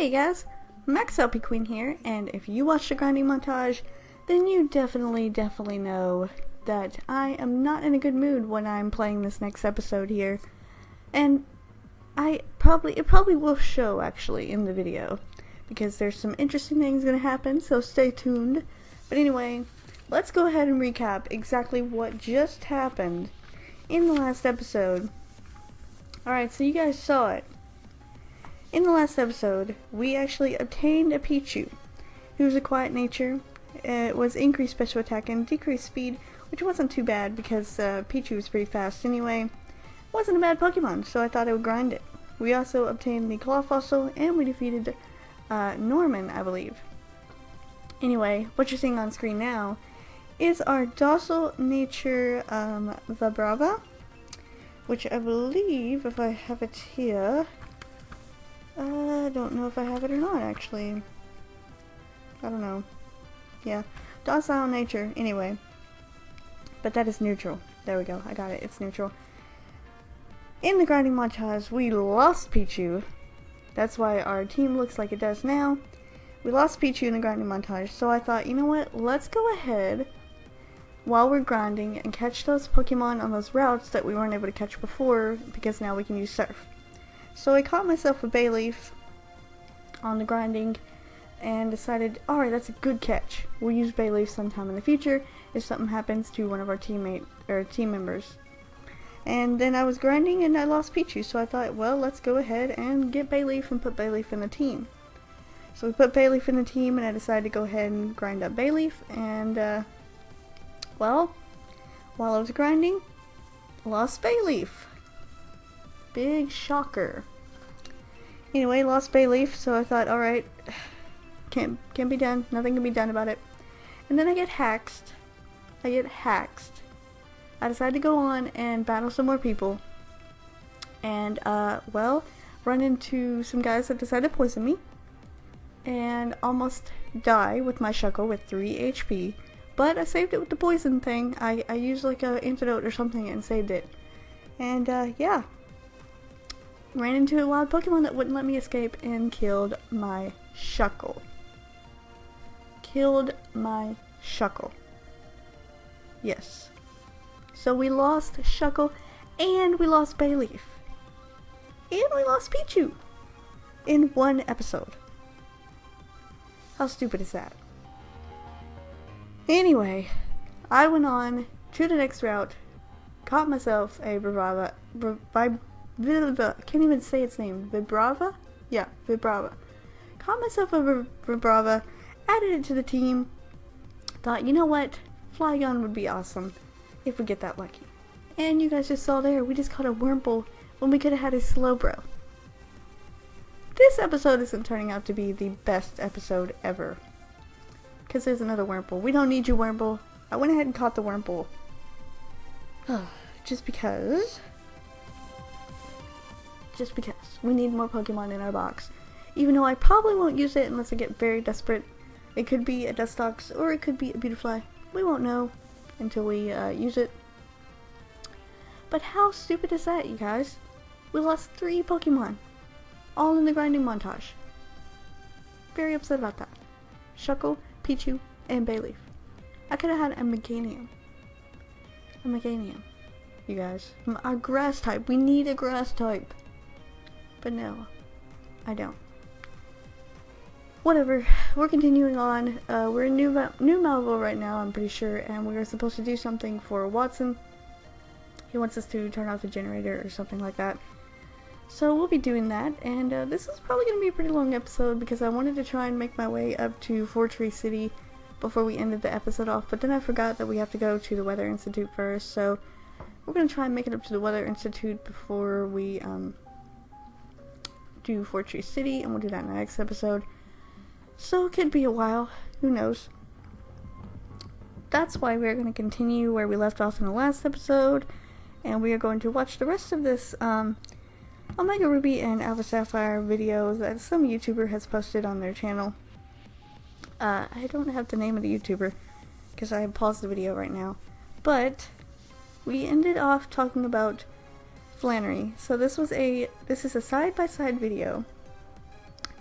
Hey guys, MaxLPQueen here, and if you watch the grinding montage, then you definitely know that I am not in a good mood when I'm playing this next episode here. And it probably will show actually in the video, because there's some interesting things gonna happen, so stay tuned. But anyway, let's go ahead and recap exactly what just happened in the last episode. Alright, so you guys saw it. In the last episode, we actually obtained a Pichu, who was a quiet nature. It was increased special attack and decreased speed, which wasn't too bad because Pichu was pretty fast anyway. It wasn't a bad Pokemon, so I thought I would grind it. We also obtained the Claw Fossil, and we defeated Norman, I believe. Anyway, what you're seeing on screen now is our docile nature Vibrava, which I believe, if I have it here, I don't know if I have it or not, actually. I don't know. Yeah, docile nature, anyway. But that is neutral. There we go, I got it, it's neutral. In the grinding montage, we lost Pichu. That's why our team looks like it does now. We lost Pichu in the grinding montage, so I thought, you know what, let's go ahead while we're grinding and catch those Pokemon on those routes that we weren't able to catch before, because now we can use Surf. So I caught myself a Bayleaf on the grinding and decided, alright, that's a good catch. We'll use Bayleaf sometime in the future if something happens to one of our team members. And then I was grinding and I lost Pichu, so I thought, well, let's go ahead and get Bayleaf and put Bayleaf in the team. So we put Bayleaf in the team, and I decided to go ahead and grind up Bayleaf, and well, while I was grinding, I lost Bayleaf. Big shocker. Anyway, lost Bayleaf, so I thought, alright, can't be done, nothing can be done about it. And then I get hacked. I decided to go on and battle some more people. And, well, run into some guys that decided to poison me. And almost die with my Shuckle with 3 HP. But I saved it with the poison thing. I used like an antidote or something and saved it. And, yeah. Ran into a wild Pokemon that wouldn't let me escape and killed my Shuckle. Yes. So we lost Shuckle, and we lost Bayleaf. And we lost Pichu. In one episode. How stupid is that? Anyway, I went on to the next route, caught myself a Vibrava, can't even say its name, Vibrava? Yeah, Vibrava. Caught myself a Vibrava, added it to the team, thought, you know what, Flygon would be awesome if we get that lucky. And you guys just saw there, we just caught a Wurmple when we could have had a Slowbro. This episode isn't turning out to be the best episode ever. Because there's another Wurmple. We don't need you, Wurmple. I went ahead and caught the Wurmple. Just because we need more Pokemon in our box. Even though I probably won't use it unless I get very desperate. It could be a Dustox or it could be a Beautifly. We won't know until we use it. But how stupid is that, you guys? We lost 3 Pokemon. All in the grinding montage. Very upset about that. Shuckle, Pichu, and Bayleaf. I could have had a Meganium. You guys. A grass type. We need a grass type. But no. I don't. Whatever. We're continuing on. We're in New Melville right now, I'm pretty sure. And we are supposed to do something for Watson. He wants us to turn off the generator or something like that. So we'll be doing that, and this is probably going to be a pretty long episode because I wanted to try and make my way up to Fortree City before we ended the episode off, but then I forgot that we have to go to the Weather Institute first, so we're going to try and make it up to the Weather Institute before we do Fortree City, and we'll do that in the next episode. So it could be a while, who knows. That's why we're going to continue where we left off in the last episode, and we are going to watch the rest of this Omega Ruby and Alpha Sapphire videos that some YouTuber has posted on their channel. I don't have the name of the YouTuber because I have paused the video right now. But we ended off talking about Flannery. So this is a side-by-side video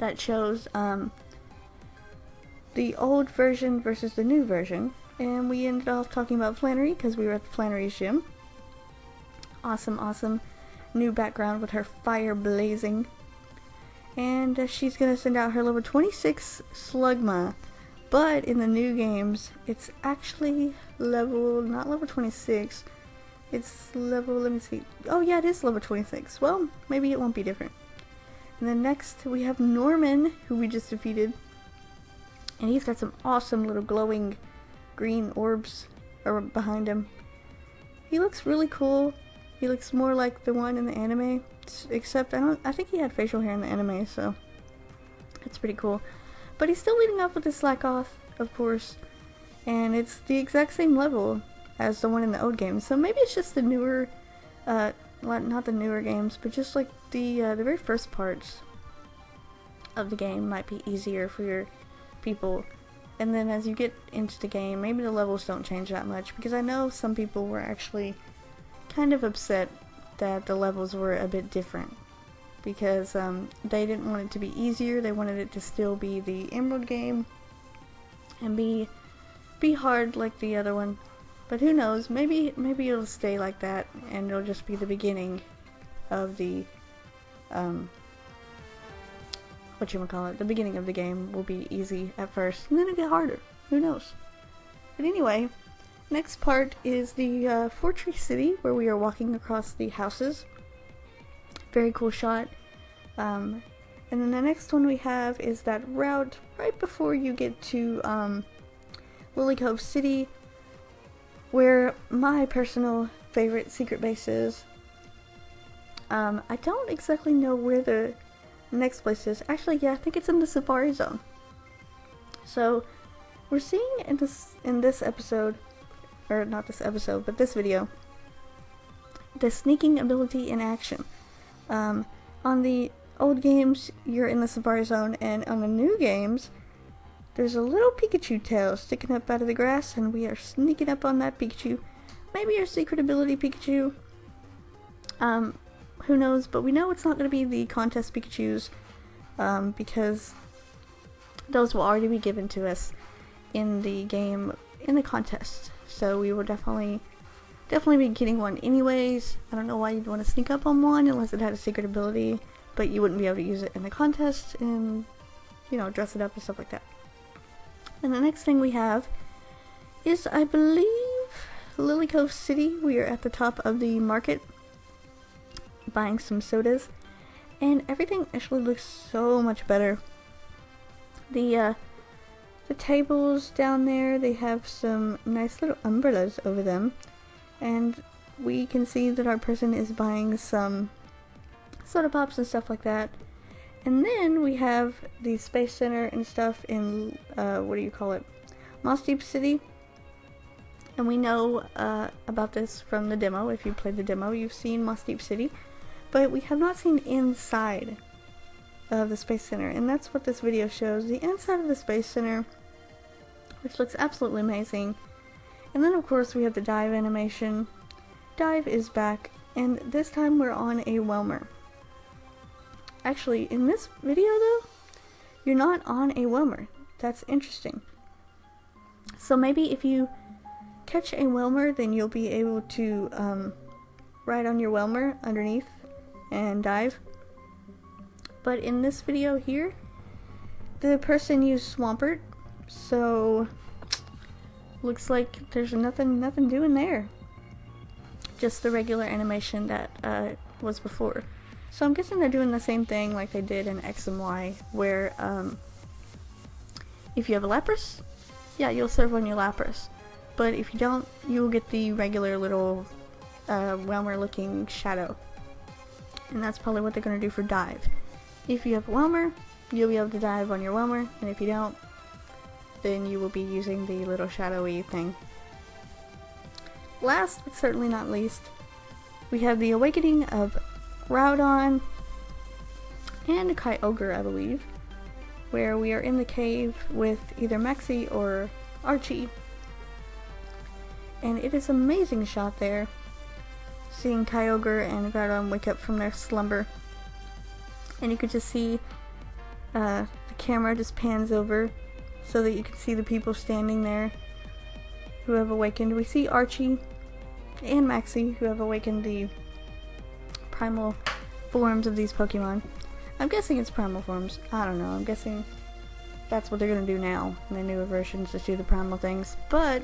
that shows the old version versus the new version. And we ended off talking about Flannery because we were at Flannery's gym. Awesome new background with her fire blazing. And she's gonna send out her level 26 Slugma. But in the new games, it's actually not level 26. It's level, let me see. Oh yeah, it is level 26. Well, maybe it won't be different. And then next we have Norman, who we just defeated. And he's got some awesome little glowing green orbs behind him. He looks really cool. He looks more like the one in the anime, except I think he had facial hair in the anime, so that's pretty cool. But he's still leading off with the slack off, of course, and it's the exact same level as the one in the old games. So maybe it's just the newer, not the newer games, but just like the very first parts of the game might be easier for your people. And then as you get into the game, maybe the levels don't change that much, because I know some people were actually kind of upset that the levels were a bit different, because they didn't want it to be easier. They wanted it to still be the Emerald game and be hard like the other one. But who knows, maybe it'll stay like that and it'll just be the beginning of the the beginning of the game will be easy at first and then it'll get harder. Who knows? But anyway, next part is the Fortress City, where we are walking across the houses. Very cool shot. And then the next one we have is that route right before you get to Lily Cove City, where my personal favorite secret base is. I don't exactly know where the next place is. Actually, yeah, I think it's in the Safari Zone. So we're seeing in this episode, or not this episode, but this video, the sneaking ability in action. On the old games, you're in the Safari Zone, and on the new games, there's a little Pikachu tail sticking up out of the grass, and we are sneaking up on that Pikachu. Maybe our secret ability Pikachu. Who knows, but we know it's not going to be the contest Pikachus, because those will already be given to us in the game, in the contest. So we will definitely be getting one anyways. I don't know why you'd want to sneak up on one unless it had a secret ability, but you wouldn't be able to use it in the contest and, you know, dress it up and stuff like that. And the next thing we have is, I believe, Lily Cove City. We are at the top of the market buying some sodas, and everything actually looks so much better. The tables down there, they have some nice little umbrellas over them, and we can see that our person is buying some soda pops and stuff like that. And then we have the Space Center and stuff in, Moss Deep City. And we know about this from the demo. If you played the demo, you've seen Moss Deep City. But we have not seen inside of the Space Center. And that's what this video shows. The inside of the Space Center, which looks absolutely amazing. And then of course we have the dive animation. Dive is back. And this time we're on a Whelmer. Actually, in this video though, you're not on a Whelmer. That's interesting. So maybe if you catch a Whelmer, then you'll be able to ride on your Whelmer underneath and dive. But in this video here, the person used Swampert, so looks like there's nothing doing there. Just the regular animation that was before. So I'm guessing they're doing the same thing like they did in X and Y, where if you have a Lapras, yeah, you'll serve on your Lapras. But if you don't, you'll get the regular little Whelmer looking shadow. And that's probably what they're going to do for dive. If you have a Whelmer, you'll be able to dive on your Whelmer, and if you don't, then you will be using the little shadowy thing. Last but certainly not least, we have the awakening of Groudon and Kyogre, I believe, where we are in the cave with either Maxie or Archie. And it is an amazing shot there, seeing Kyogre and Groudon wake up from their slumber. And you could just see the camera just pans over so that you can see the people standing there who have awakened. We see Archie and Maxie, who have awakened the primal forms of these Pokemon. I'm guessing it's primal forms. I don't know. I'm guessing that's what they're going to do now in the newer versions, just do the primal things. But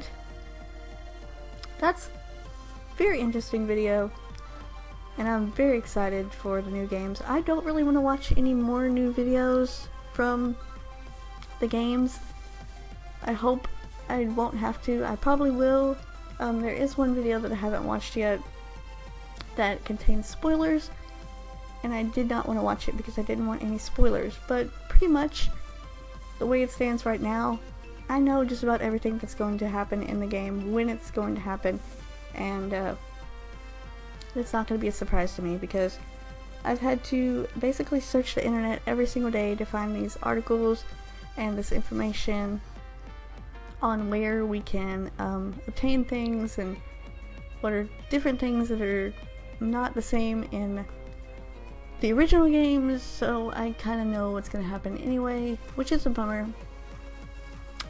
that's a very interesting video, and I'm very excited for the new games. I don't really want to watch any more new videos from the games. I hope I won't have to. I probably will. There is one video that I haven't watched yet that contains spoilers, and I did not want to watch it because I didn't want any spoilers. But pretty much the way it stands right now, I know just about everything that's going to happen in the game, when it's going to happen, and it's not going to be a surprise to me because I've had to basically search the internet every single day to find these articles and this information on where we can obtain things and what are different things that are not the same in the original games, so I kind of know what's going to happen anyway, which is a bummer.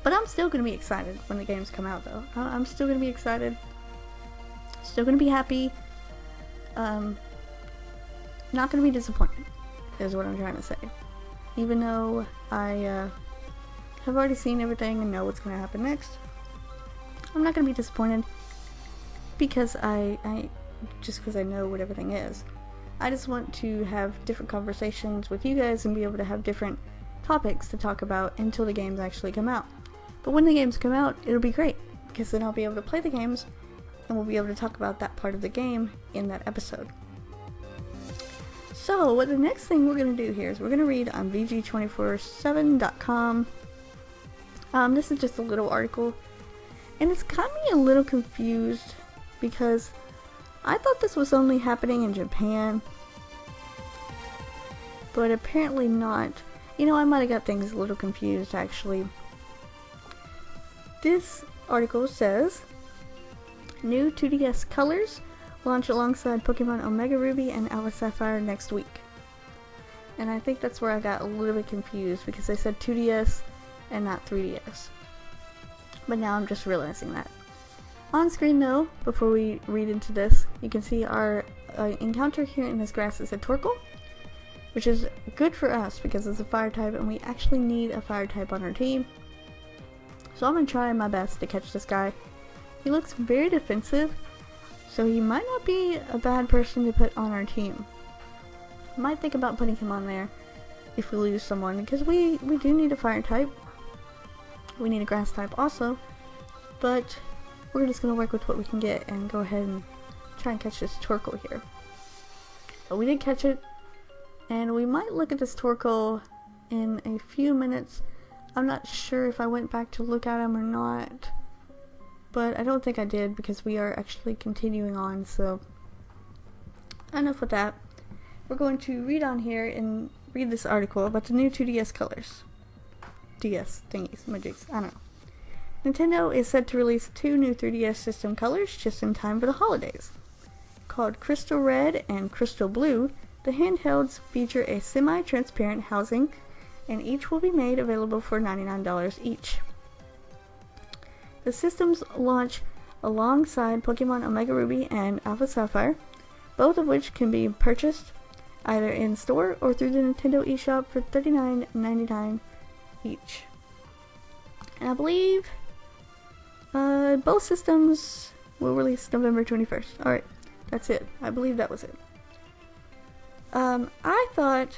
But I'm still going to be excited when the games come out, though. I'm still going to be excited. Still going to be happy. Not going to be disappointed, is what I'm trying to say. Even though I have already seen everything and know what's going to happen next, I'm not going to be disappointed because just because I know what everything is. I just want to have different conversations with you guys and be able to have different topics to talk about until the games actually come out. But when the games come out, it'll be great, because then I'll be able to play the games and we'll be able to talk about that part of the game in that episode. So, what the next thing we're going to do here is we're going to read on VG247.com. This is just a little article, and it's got me a little confused because I thought this was only happening in Japan, but apparently not. You know, I might have got things a little confused, actually. This article says, new 2DS colors launch alongside Pokemon Omega Ruby and Alpha Sapphire next week. And I think that's where I got a little bit confused, because they said 2DS and not 3DS. But now I'm just realizing that. On screen though, before we read into this, you can see our encounter here in this grass is a Torkoal, which is good for us because it's a fire type and we actually need a fire type on our team. So I'm going to try my best to catch this guy. He looks very defensive, so he might not be a bad person to put on our team. I might think about putting him on there if we lose someone, because we do need a fire type. We need a grass type also, but we're just going to work with what we can get and go ahead and try and catch this Torkoal here. But we did catch it, and we might look at this Torkoal in a few minutes. I'm not sure if I went back to look at him or not, but I don't think I did because we are actually continuing on, so enough with that. We're going to read on here and read this article about the new 2DS colors. DS thingies, majigs, I don't know. Nintendo is set to release 2 new 3DS system colors just in time for the holidays. Called Crystal Red and Crystal Blue, the handhelds feature a semi-transparent housing, and each will be made available for $99 each. The systems launch alongside Pokemon Omega Ruby and Alpha Sapphire, both of which can be purchased either in store or through the Nintendo eShop for $39.99 each. And I believe both systems will release November 21st. Alright, that's it. I believe that was it. I thought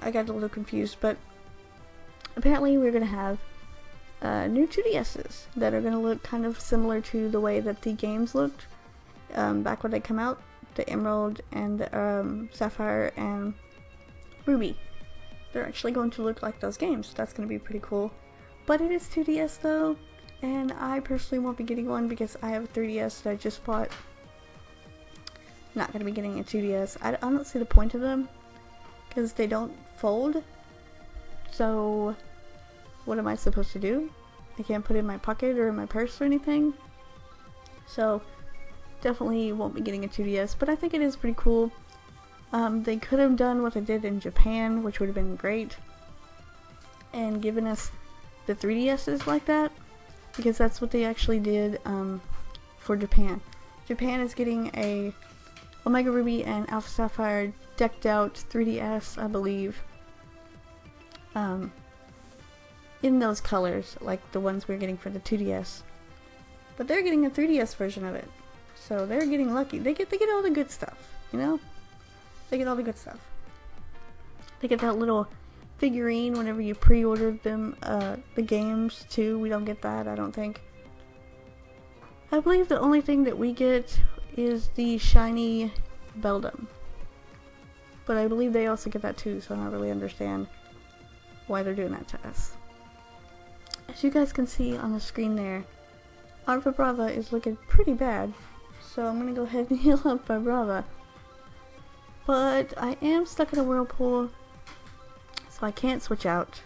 I got a little confused, but apparently we're going to have new 2DSs that are going to look kind of similar to the way that the games looked back when they come out. The Emerald and the Sapphire and Ruby. They're actually going to look like those games. That's going to be pretty cool. But it is 2DS though, and I personally won't be getting one because I have a 3DS that I just bought. Not going to be getting a 2DS. I don't see the point of them because they don't fold. So what am I supposed to do? I can't put it in my pocket or in my purse or anything. So definitely won't be getting a 2DS, but I think it is pretty cool. They could have done what they did in Japan, which would have been great. and giving us the 3DSs like that, because that's what they actually did for Japan. Japan is getting a Omega Ruby and Alpha Sapphire decked out 3DS, I believe, in those colors, like the ones we're getting for the 2DS. But they're getting a 3DS version of it, so they're getting lucky. They get all the good stuff, you know? They get all the good stuff. They get that little figurine whenever you pre-ordered them, the games too. We don't get that, I don't think. I believe the only thing that we get is the shiny Beldum. But I believe they also get that too, so I don't really understand why they're doing that to us. As you guys can see on the screen there, our Vibrava is looking pretty bad, so I'm gonna go ahead and heal up Vibrava. But I am stuck in a whirlpool, so I can't switch out,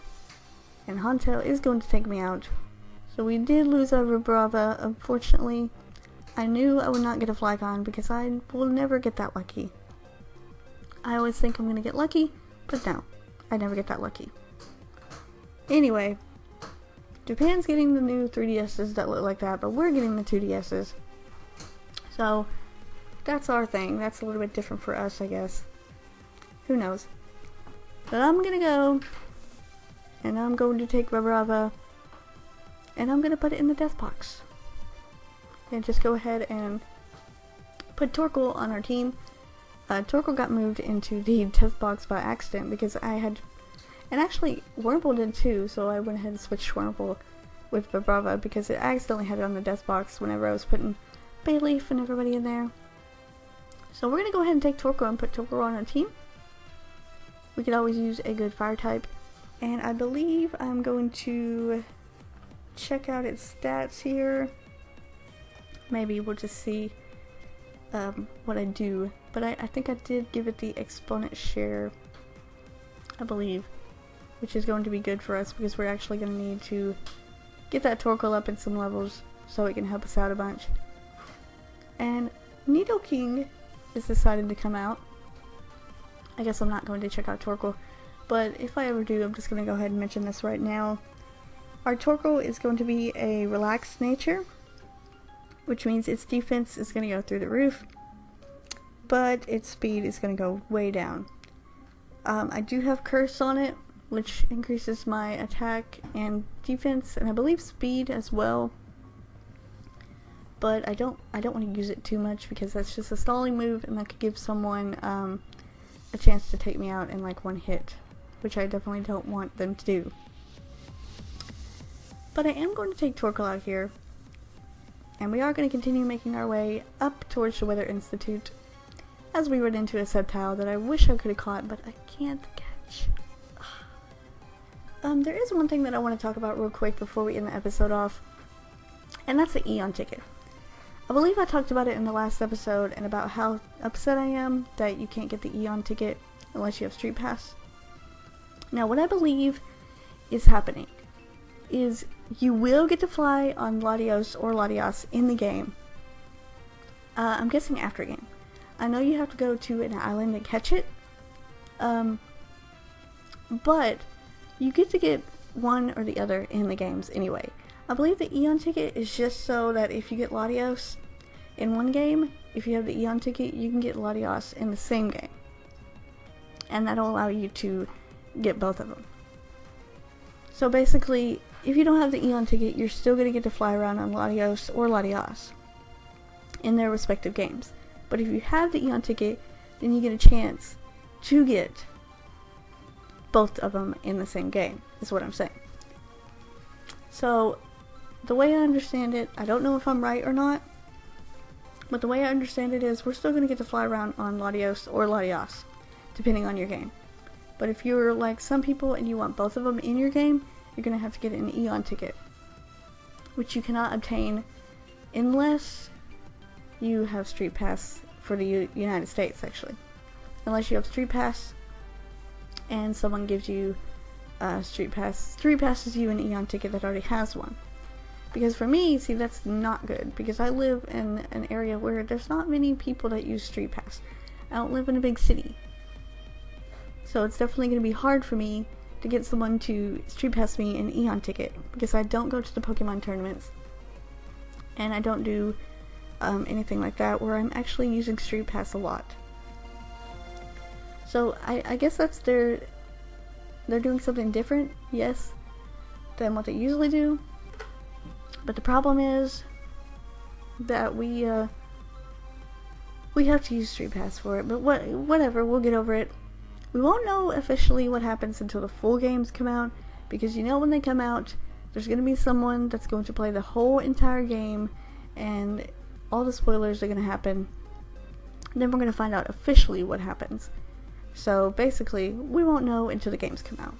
and Hontail is going to take me out. So we did lose our Vibrava, unfortunately. I knew I would not get a Flygon because I will never get that lucky. I always think I'm gonna get lucky, but no, I never get that lucky. Anyway, Japan's getting the new 3DSs that look like that, but we're getting the 2DSs. So, that's our thing. That's a little bit different for us, I guess. Who knows? But I'm gonna go, and I'm going to take Vibrava, and I'm gonna put it in the death box. And just go ahead and put Torkoal on our team. Torkoal got moved into the death box by accident because I had, and actually Wurmple did too, so I went ahead and switched Wurmple with Vibrava because it accidentally had it on the death box whenever I was putting Bayleaf and everybody in there. So we're gonna go ahead and take Torkoal and put Torkoal on our team. We could always use a good fire type, and I believe I'm going to check out its stats here. Maybe we'll just see what I do, but I think I did give it the exponent share, I believe, which is going to be good for us because we're actually going to need to get that Torkoal up in some levels so it can help us out a bunch. And Nidoking is decided to come out. I guess I'm not going to check out Torkoal, but if I ever do, I'm just going to go ahead and mention this right now. Our Torkoal is going to be a relaxed nature, which means its defense is going to go through the roof, but its speed is going to go way down. I do have Curse on it, which increases my attack and defense, and I believe speed as well. But I don't want to use it too much because that's just a stalling move, and that could give someone a chance to take me out in like one hit, which I definitely don't want them to do. But I am going to take Torkoal out here. And we are going to continue making our way up towards the Weather Institute as we run into a Sceptile that I wish I could have caught, but I can't catch. There is one thing that I want to talk about real quick before we end the episode off, and that's the Eon ticket. I believe I talked about it in the last episode and about how upset I am that you can't get the Eon ticket unless you have Street Pass. Now, what I believe is happening is you will get to fly on Latios or Latias in the game. I'm guessing after game. I know you have to go to an island and catch it. But you get to get one or the other in the games anyway. I believe the Eon ticket is just so that if you get Latios in one game, if you have the Eon ticket, you can get Latios in the same game. And that'll allow you to get both of them. So basically, if you don't have the Eon ticket, you're still going to get to fly around on Latios or Latias in their respective games. But if you have the Eon ticket, then you get a chance to get both of them in the same game, is what I'm saying. So, the way I understand it, I don't know if I'm right or not, but the way I understand it is we're still going to get to fly around on Latios or Latias, depending on your game. But if you're like some people and you want both of them in your game, you're going to have to get an Eon ticket, which you cannot obtain unless you have Street Pass for the United States, actually. Unless you have Street Pass and someone gives you Street passes you an Eon ticket that already has one. Because for me, see, that's not good, because I live in an area where there's not many people that use Street Pass. I don't live in a big city. So it's definitely going to be hard for me to get someone to Street Pass me an Eon ticket, because I don't go to the Pokemon tournaments, and I don't do anything like that where I'm actually using Street Pass a lot. So I guess that's they're doing something different, yes, than what they usually do. But the problem is that we have to use Street Pass for it. But whatever, we'll get over it. We won't know officially what happens until the full games come out, because you know when they come out, there's going to be someone that's going to play the whole entire game, and all the spoilers are going to happen. And then we're going to find out officially what happens. So basically, we won't know until the games come out.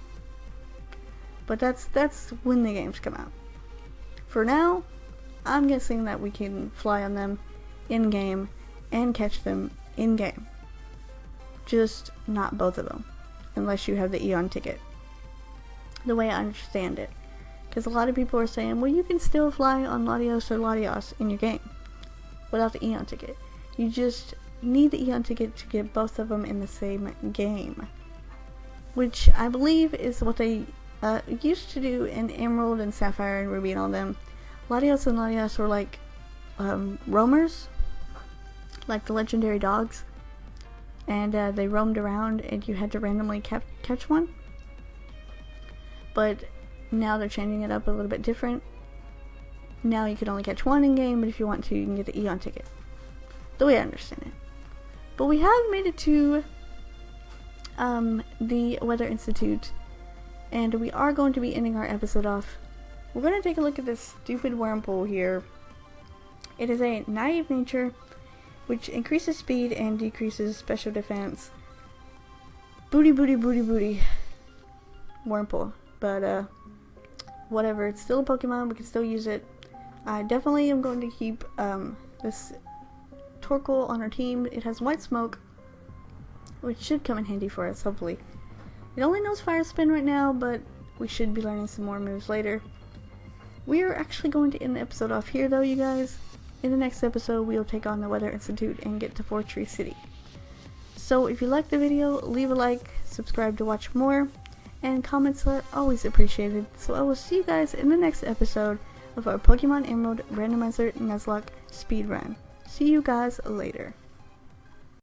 But that's when the games come out. For now, I'm guessing that we can fly on them in-game and catch them in-game. Just not both of them, unless you have the Eon ticket. The way I understand it. Because a lot of people are saying, well, you can still fly on Latios or Latios in your game without the Eon ticket. You just need the Eon ticket to get both of them in the same game. Which I believe is what they used to do in Emerald and Sapphire and Ruby and all them. Latios and Latios were like roamers, like the legendary dogs, and they roamed around and you had to randomly catch one. But now they're changing it up a little bit different. Now you can only catch one in game, but if you want to, you can get the Eon ticket. The way I understand it. But we have made it to the Weather Institute, and we are going to be ending our episode off. We're going to take a look at this stupid wormhole here. It is a naive nature, which increases speed and decreases special defense. Booty wormhole. But whatever, it's still a Pokemon, we can still use it. I definitely am going to keep this Torkoal on our team. It has White Smoke, which should come in handy for us, hopefully. It only knows Fire Spin right now, but we should be learning some more moves later. We are actually going to end the episode off here, though, you guys. In the next episode, we will take on the Weather Institute and get to Fortree City. So, if you liked the video, leave a like, subscribe to watch more, and comments are always appreciated. So, I will see you guys in the next episode of our Pokemon Emerald Randomizer Nuzlocke Speedrun. See you guys later.